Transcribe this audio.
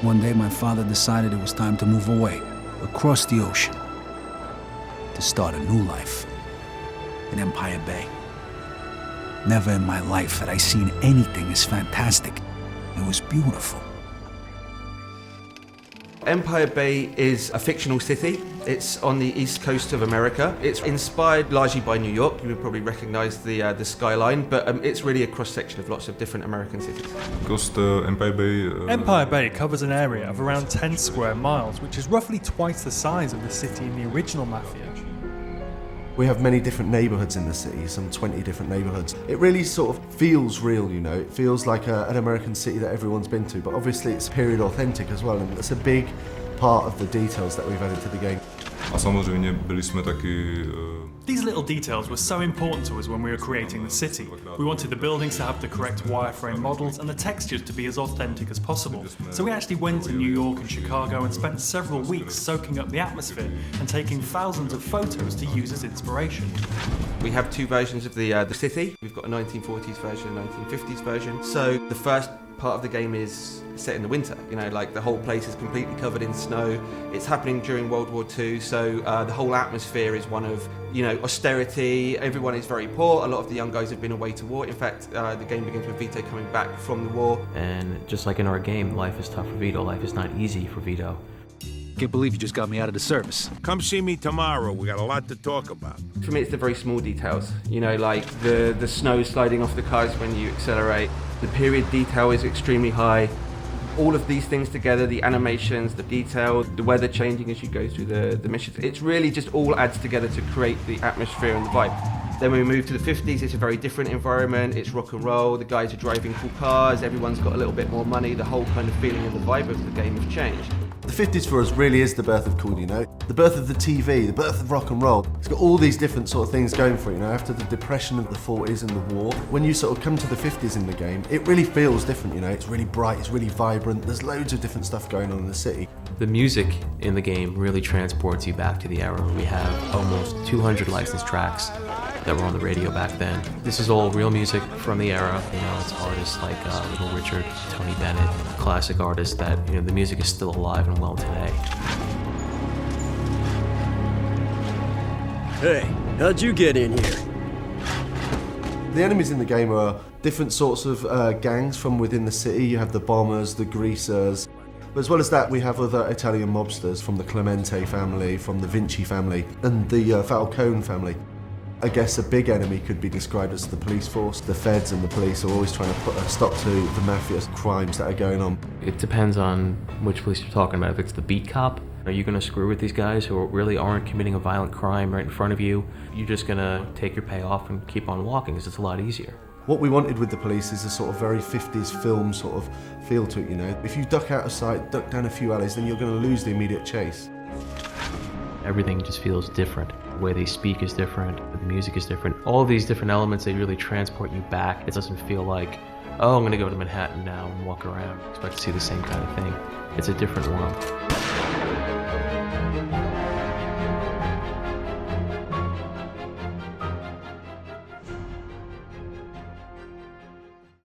One day my father decided it was time to move away, across the ocean, to start a new life in Empire Bay. Never in my life had I seen anything as fantastic. It was beautiful. Empire Bay is a fictional city. It's on the east coast of America. It's inspired largely by New York. You would probably recognize the skyline, but it's really a cross-section of lots of different American cities. Because Empire Bay... Empire Bay covers an area of around 10 square miles, which is roughly twice the size of the city in the original Mafia. We have many different neighbourhoods in the city, some 20 different neighbourhoods. It really sort of feels real, you know. It feels like an American city that everyone's been to, but obviously it's period authentic as well, and it's a big part of the details that we've added to the game. A samozřejmě byli jsme taky... These little details were so important to us when we were creating the city. We wanted the buildings to have the correct wireframe models and the textures to be as authentic as possible. So we actually went to New York and Chicago and spent several weeks soaking up the atmosphere and taking thousands of photos to use as inspiration. We have two versions of the city. We've got a 1940s version and a 1950s version. So the first part of the game is set in the winter, you know, like the whole place is completely covered in snow. It's happening during World War II, so the whole atmosphere is one of, you know, austerity. Everyone is very poor. A lot of the young guys have been away to war. In fact, the game begins with Vito coming back from the war. And just like in our game, life is tough for Vito. Life is not easy for Vito. Can't believe you just got me out of the service. Come see me tomorrow. We got a lot to talk about. For me, it's the very small details, you know, like the snow sliding off the cars when you accelerate. The period detail is extremely high. All of these things together, the animations, the detail, the weather changing as you go through the missions, it's really just all adds together to create the atmosphere and the vibe. Then when we move to the 50s, it's a very different environment. It's rock and roll, the guys are driving cool cars, everyone's got a little bit more money, the whole kind of feeling and the vibe of the game has changed. The 50s for us really is the birth of cool, you know? The birth of the TV, the birth of rock and roll. It's got all these different sort of things going for it, you know, after the depression of the 40s and the war. When you sort of come to the 50s in the game, it really feels different, you know? It's really bright, it's really vibrant, there's loads of different stuff going on in the city. The music in the game really transports you back to the era. We have almost 200 licensed tracks that were on the radio back then. This is all real music from the era. You know, it's artists like Little Richard, Tony Bennett, classic artists that, you know, the music is still alive and well today. Hey, how'd you get in here? The enemies in the game are different sorts of gangs from within the city. You have the bombers, the greasers. But as well as that, we have other Italian mobsters from the Clemente family, from the Vinci family, and the Falcone family. I guess a big enemy could be described as the police force. The feds and the police are always trying to put a stop to the mafia's crimes that are going on. It depends on which police you're talking about. If it's the beat cop, are you going to screw with these guys who really aren't committing a violent crime right in front of you? You're just going to take your payoff and keep on walking because it's a lot easier. What we wanted with the police is a sort of very 50s film sort of feel to it, you know. If you duck out of sight, duck down a few alleys, then you're going to lose the immediate chase. Everything just feels different. The way they speak is different, the music is different. All these different elements, they really transport you back. It doesn't feel like, oh, I'm going to go to Manhattan now and walk around. Expect to see the same kind of thing. It's a different world.